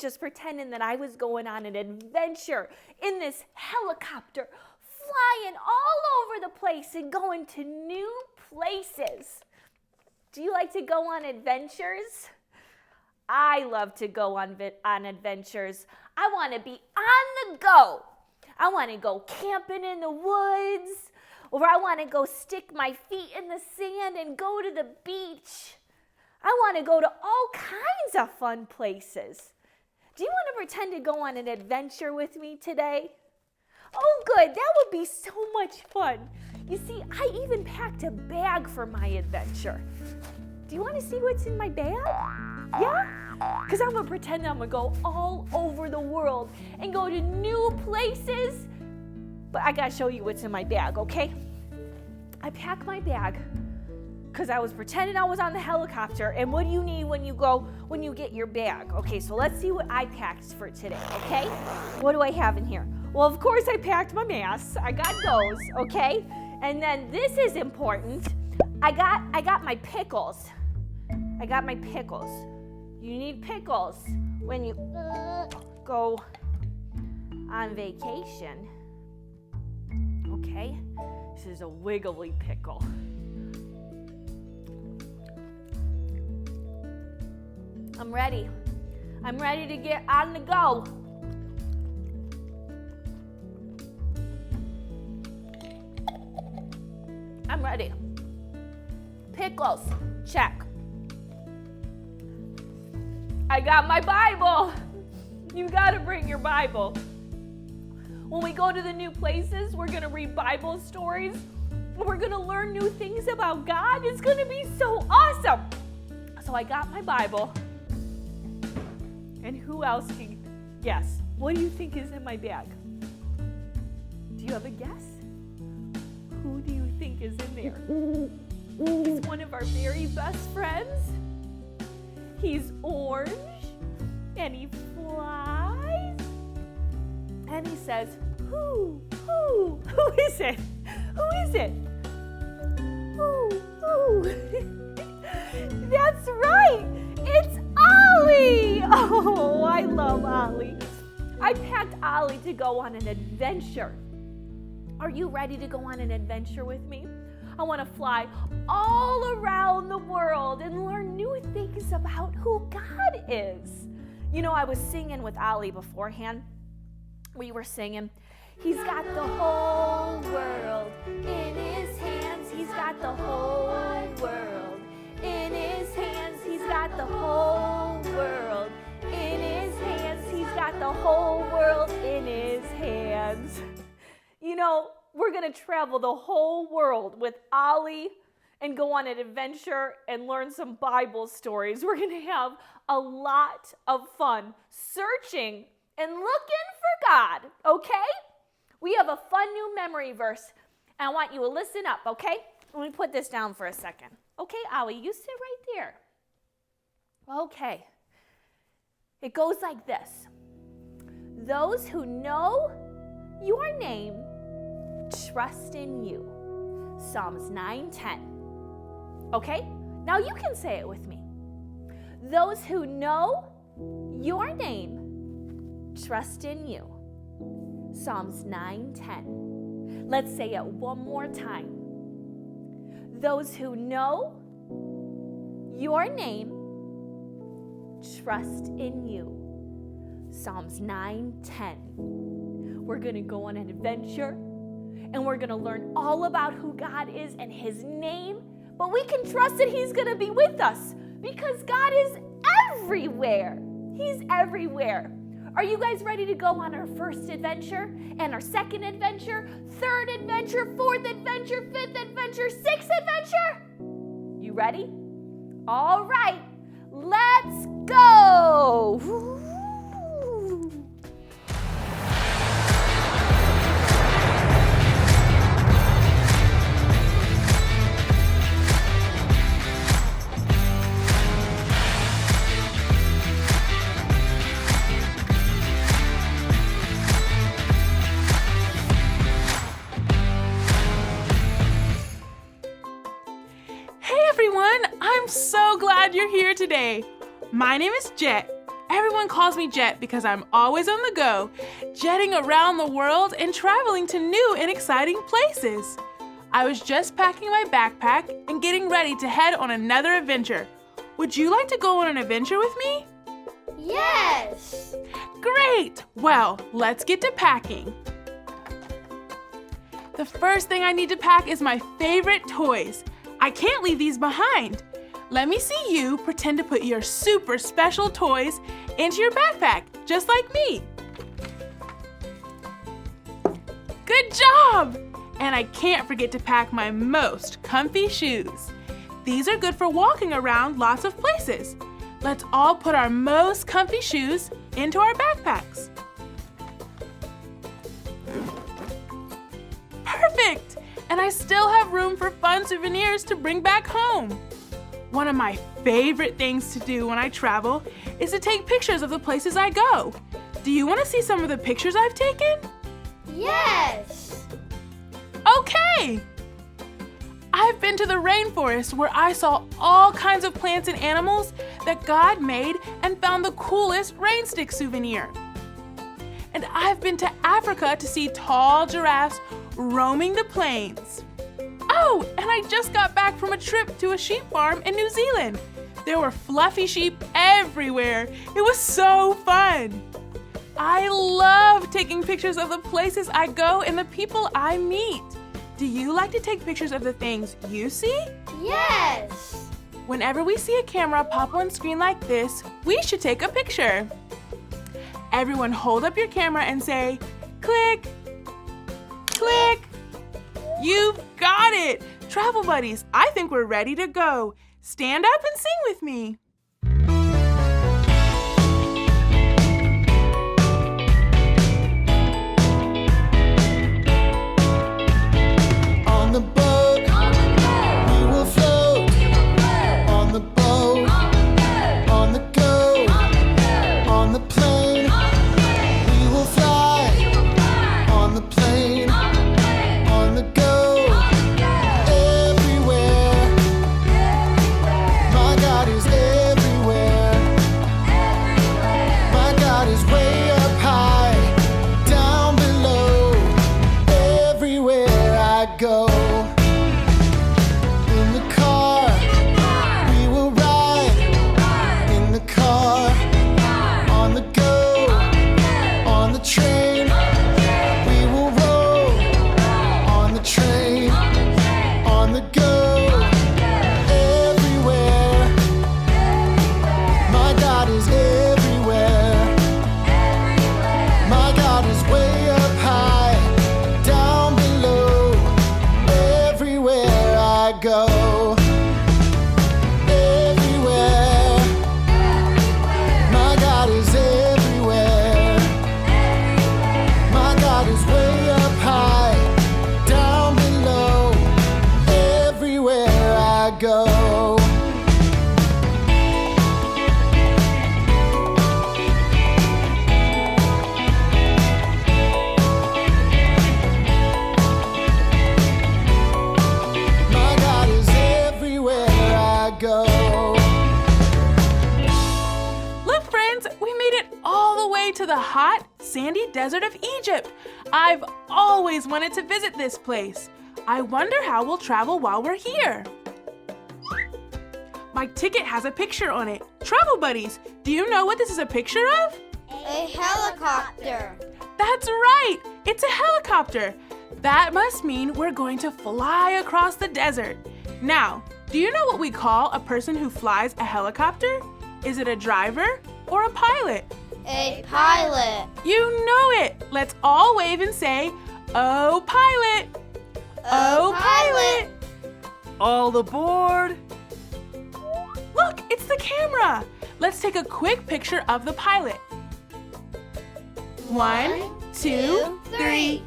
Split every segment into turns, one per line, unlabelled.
just pretending that I was going on an adventure in this helicopter, flying all over the place and going to new places. Do you like to go on adventures? I love to go on adventures. I want to be on the go. I want to go camping in the woods, or I want to go stick my feet in the sand and go to the beach. I want to go to all kinds of fun places. Do you want to pretend to go on an adventure with me today? Oh, good. That would be so much fun. You see, I even packed a bag for my adventure. Do you want to see what's in my bag? Yeah? Because I'm going to pretend I'm going to go all over the world and go to new places. But I got to show you what's in my bag, okay? I packed my bag because I was pretending I was on the helicopter. And what do you need when you get your bag? Okay, so let's see what I packed for today, okay? What do I have in here? Well, of course, I packed my masks. I got those, okay? And then this is important. I got my pickles. I got my pickles. You need pickles when you go on vacation. Okay? This is a wiggly pickle. I'm ready. I'm ready to get on the go. I'm ready. Pickles, check. I got my Bible. You gotta bring your Bible. When we go to the new places, we're gonna read Bible stories. We're gonna learn new things about God. It's gonna be so awesome. So I got my Bible. And who else can guess? What do you think is in my bag? Do you have a guess? Who do you think is in there? He's one of our very best friends. He's orange, and he flies, and he says, who is it? Who is it? Who? That's right, it's Ollie. Oh, I love Ollie. I packed Ollie to go on an adventure. Are you ready to go on an adventure with me? I want to fly all around the world and learn new things about who God is. You know, I was singing with Ollie beforehand. We were singing, he's got the whole world in his hands. He's got the whole world in his hands. He's got the whole world in his hands. He's got the whole world in his hands. You know, we're going to travel the whole world with Ollie and go on an adventure and learn some Bible stories. We're going to have a lot of fun searching and looking for God, okay? We have a fun new memory verse, and I want you to listen up, okay? Let me put this down for a second. Okay, Ollie, you sit right there. Okay. It goes like this. Those who know your name trust in you. Psalms 9:10. Okay? Now you can say it with me. Those who know your name trust in you. Psalms 9:10. Let's say it one more time. Those who know your name trust in you. Psalms 9:10. We're going to go on an adventure and we're going to learn all about who God is and his name, but we can trust that he's going to be with us because God is everywhere. He's everywhere. Are you guys ready to go on our first adventure and our second adventure, third adventure, fourth adventure, fifth adventure, sixth adventure? You ready? All right, let's go.
I'm so glad you're here today. My name is Jet, Everyone calls me Jet because I'm always on the go, jetting around the world and traveling to new and exciting places. I was just packing my backpack and getting ready to head on another adventure. Would you like to go on an adventure with me?
Yes!
Great! Well, let's get to packing. The first thing I need to pack is my favorite toys. I can't leave these behind. Let me see you pretend to put your super special toys into your backpack, just like me. Good job! And I can't forget to pack my most comfy shoes. These are good for walking around lots of places. Let's all put our most comfy shoes into our backpacks. Perfect! And I still have room for fun souvenirs to bring back home. One of my favorite things to do when I travel is to take pictures of the places I go. Do you want to see some of the pictures I've taken?
Yes!
Okay! I've been to the rainforest where I saw all kinds of plants and animals that God made and found the coolest rain stick souvenir. And I've been to Africa to see tall giraffes roaming the plains. Oh, and I just got back from a trip to a sheep farm in New Zealand. There were fluffy sheep everywhere. It was so fun. I love taking pictures of the places I go and the people I meet. Do you like to take pictures of the things you see?
Yes!
Whenever we see a camera pop on screen like this, we should take a picture. Everyone hold up your camera and say, click, click. You've got it! Travel buddies, I think we're ready to go. Stand up and sing with me.
On the boat, we will float. On the boat, on the go. On the plane, we will fly. On the plane, on the go. Everywhere, my God is everywhere. My God is way up high, down below. Everywhere I go. In the car, we will ride. In the car, on the go. On the train, we will roll. On the train, on the go. Everywhere, my God is everywhere. My God is way up high, down below. Everywhere I go. Everywhere, my God is everywhere. My God is way up high, down below. Everywhere I go. My God is everywhere I go.
Look, friends, we made it all the way to the hot, sandy desert of Egypt. I've always wanted to visit this place. I wonder how we'll travel while we're here. My ticket has a picture on it. Travel buddies, do you know what this is a picture of?
A helicopter.
That's right! It's a helicopter. That must mean we're going to fly across the desert. Now, do you know what we call a person who flies a helicopter? Is it a driver or a pilot?
A pilot.
You know it! Let's all wave and say, "Oh, pilot! Oh, pilot!"
All aboard!
Look, it's the camera! Let's take a quick picture of the pilot. 1, 2, 3.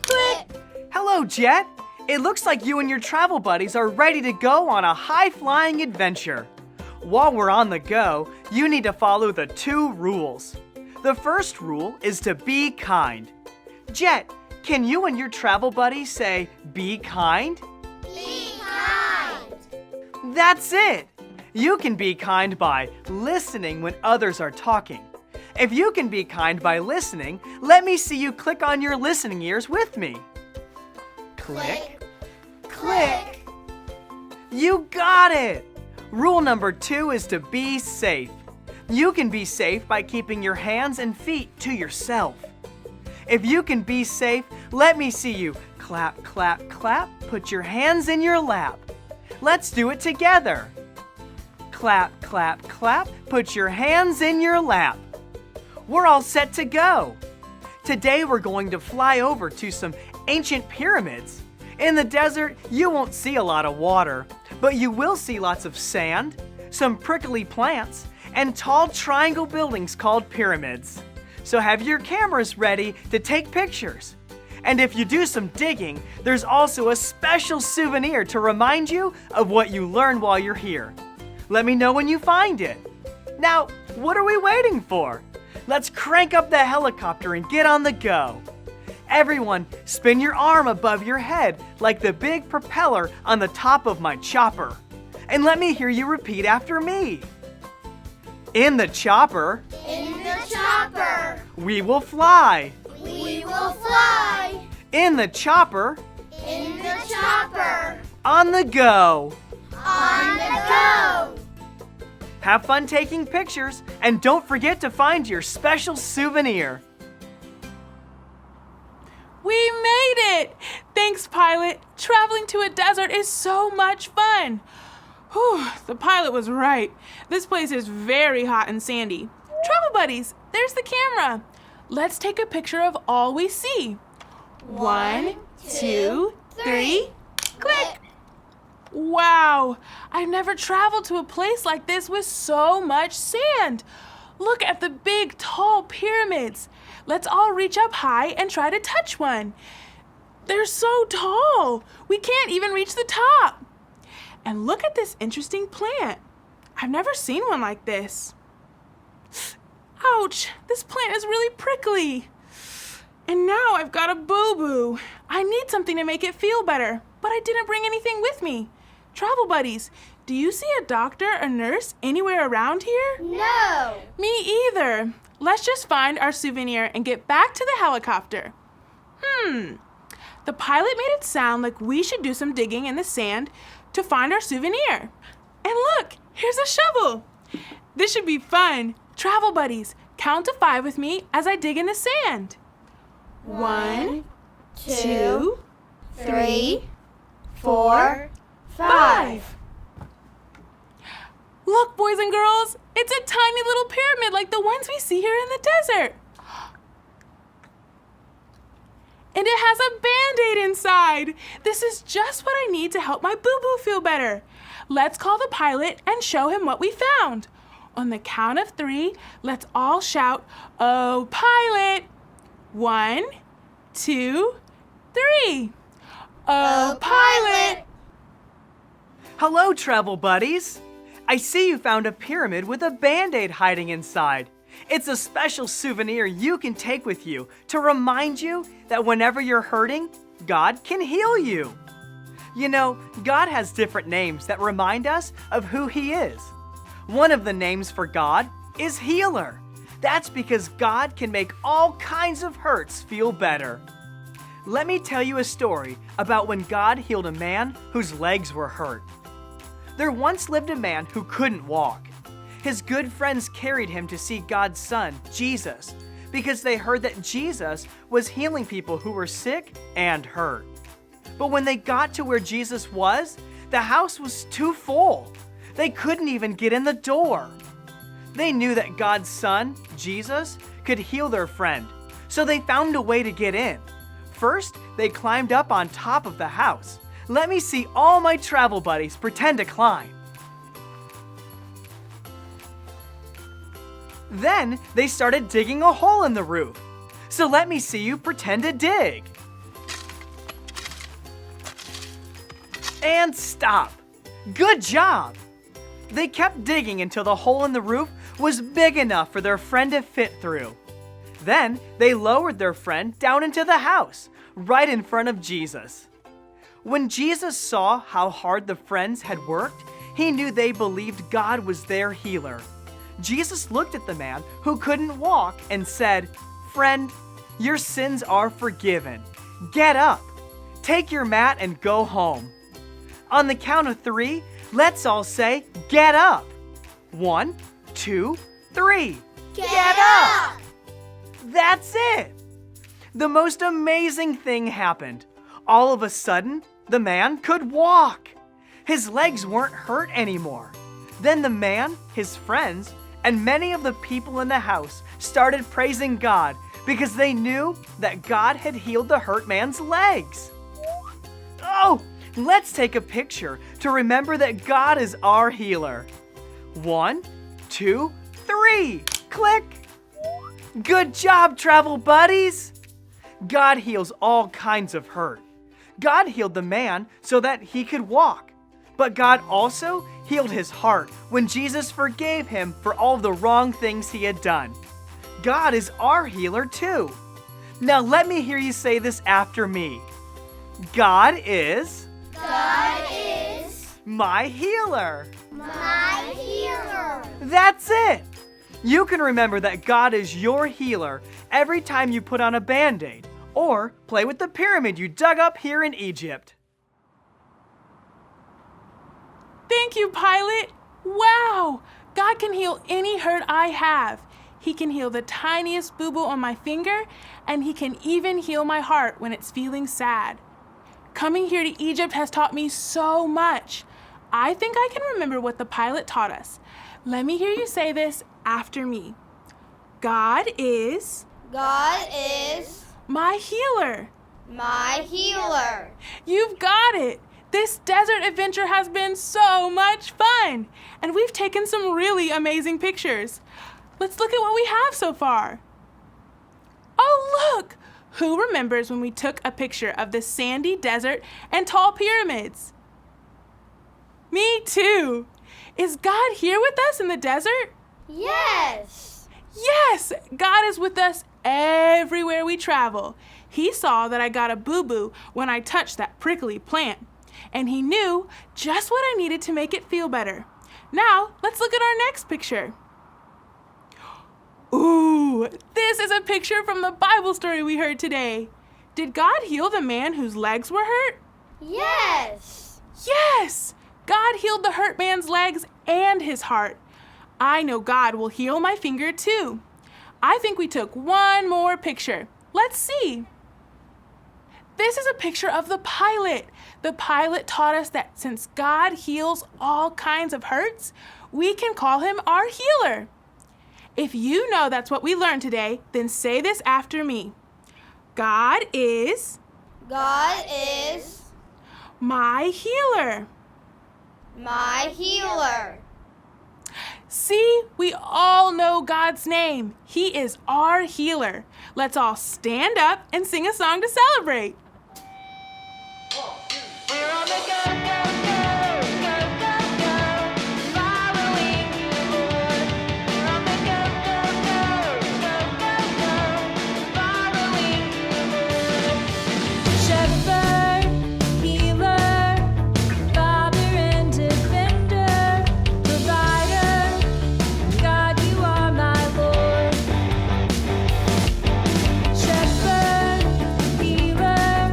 Click!
Hello, Jet! It looks like you and your travel buddies are ready to go on a high-flying adventure. While we're on the go, you need to follow the 2 rules. The first rule is to be kind. Jet, can you and your travel buddies say, "Be kind"?
Be kind.
That's it! You can be kind by listening when others are talking. If you can be kind by listening, let me see you click on your listening ears with me. Click, click. You got it! Rule number 2 is to be safe. You can be safe by keeping your hands and feet to yourself. If you can be safe, let me see you clap, clap, clap. Put your hands in your lap. Let's do it together. Clap, clap, clap. Put your hands in your lap. We're all set to go. Today we're going to fly over to some ancient pyramids. In the desert, you won't see a lot of water, but you will see lots of sand, some prickly plants, and tall triangle buildings called pyramids. So have your cameras ready to take pictures. And if you do some digging, there's also a special souvenir to remind you of what you learned while you're here. Let me know when you find it. Now, what are we waiting for? Let's crank up the helicopter and get on the go. Everyone, spin your arm above your head like the big propeller on the top of my chopper. And let me hear you repeat after me. In the chopper, we will fly.
We will fly.
In the chopper, on the go.
On the go.
Have fun taking pictures, and don't forget to find your special souvenir.
We made it! Thanks, pilot. Traveling to a desert is so much fun. Whew, the pilot was right. This place is very hot and sandy. Travel buddies, there's the camera. Let's take a picture of all we see. 1, 2, 3, click! Wow, I've never traveled to a place like this with so much sand. Look at the big, tall pyramids. Let's all reach up high and try to touch one. They're so tall, we can't even reach the top. And look at this interesting plant. I've never seen one like this. Ouch, this plant is really prickly. And now I've got a boo-boo. I need something to make it feel better, but I didn't bring anything with me. Travel buddies, do you see a doctor or nurse anywhere around here?
No.
Me either. Let's just find our souvenir and get back to the helicopter. The pilot made it sound like we should do some digging in the sand to find our souvenir. And look, here's a shovel. This should be fun. Travel buddies, count to 5 with me as I dig in the sand. 1, 2,
3, 4, 5.
Look, boys and girls, it's a tiny little pyramid like the ones we see here in the desert. And it has a Band-Aid inside. This is just what I need to help my boo-boo feel better. Let's call the pilot and show him what we found. On the count of 3, let's all shout, "Oh, pilot!" 1, 2, 3. Oh, pilot!
Hello, travel buddies. I see you found a pyramid with a Band-Aid hiding inside. It's a special souvenir you can take with you to remind you that whenever you're hurting, God can heal you. You know, God has different names that remind us of who He is. One of the names for God is Healer. That's because God can make all kinds of hurts feel better. Let me tell you a story about when God healed a man whose legs were hurt. There once lived a man who couldn't walk. His good friends carried him to see God's Son, Jesus, because they heard that Jesus was healing people who were sick and hurt. But when they got to where Jesus was, the house was too full. They couldn't even get in the door. They knew that God's Son, Jesus, could heal their friend, so they found a way to get in. First, they climbed up on top of the house. Let me see all my travel buddies pretend to climb. Then they started digging a hole in the roof. So let me see you pretend to dig. And stop. Good job. They kept digging until the hole in the roof was big enough for their friend to fit through. Then they lowered their friend down into the house, right in front of Jesus. When Jesus saw how hard the friends had worked, He knew they believed God was their healer. Jesus looked at the man who couldn't walk and said, "Friend, your sins are forgiven. Get up, take your mat and go home." On the count of 3, let's all say, "Get up." 1, 2, 3.
Get up!
That's it! The most amazing thing happened. All of a sudden, the man could walk. His legs weren't hurt anymore. Then the man, his friends, and many of the people in the house started praising God because they knew that God had healed the hurt man's legs. Oh, let's take a picture to remember that God is our healer. 1, 2, 3. Click! Good job, travel buddies! God heals all kinds of hurt. God healed the man so that he could walk. But God also healed his heart when Jesus forgave him for all the wrong things he had done. God is our healer too. Now let me hear you say this after me. God is my healer.
My healer.
That's it. You can remember that God is your healer every time you put on a Band-Aid or play with the pyramid you dug up here in Egypt.
Thank you, Pilot. Wow! God can heal any hurt I have. He can heal the tiniest boo-boo on my finger, and he can even heal my heart when it's feeling sad. Coming here to Egypt has taught me so much. I think I can remember what the pilot taught us. Let me hear you say this after me. God is my healer.
My healer.
You've got it. This desert adventure has been so much fun, and we've taken some really amazing pictures. Let's look at what we have so far. Oh, look! Who remembers when we took a picture of the sandy desert and tall pyramids? Me too. Is God here with us in the desert?
Yes.
Yes, God is with us everywhere we travel. He saw that I got a boo-boo when I touched that prickly plant, and he knew just what I needed to make it feel better. Now, let's look at our next picture. Ooh, this is a picture from the Bible story we heard today. Did God heal the man whose legs were hurt?
Yes.
Yes! God healed the hurt man's legs and his heart. I know God will heal my finger too. I think we took one more picture. Let's see. This is a picture of the pilot. The pilot taught us that since God heals all kinds of hurts, we can call him our healer. If you know that's what we learned today, then say this after me. God is my healer.
My healer.
See, we all know God's name. He is our healer. Let's all stand up and sing a song to celebrate.
We're on the go, go, go, go, go, go, following you, Lord. We're on the go, go, go, go, go, go, following you, Lord. Shepherd, healer, Father and defender, provider, God, you are my Lord. Shepherd, healer,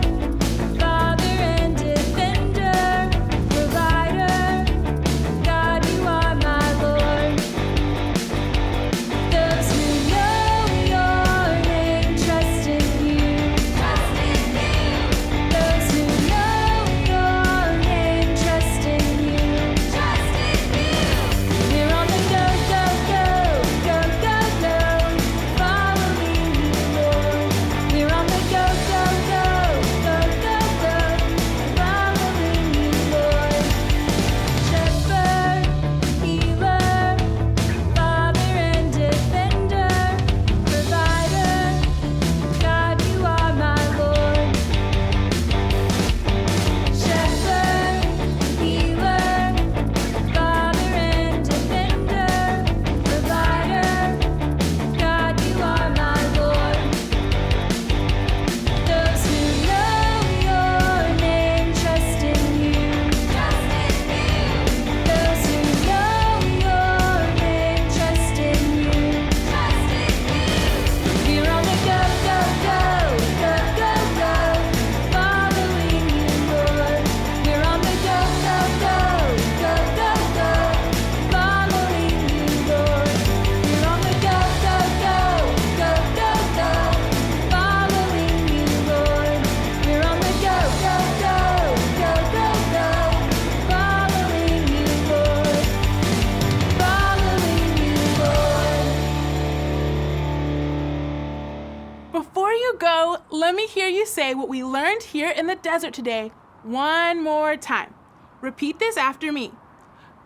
say what we learned here in the desert today one more time. Repeat this after me.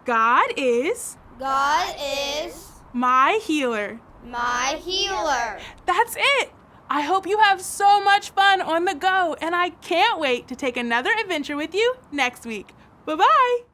God is
God is
my healer.
my healer.
That's it. I hope you have so much fun on the go, and I can't wait to take another adventure with you next week. Bye-bye.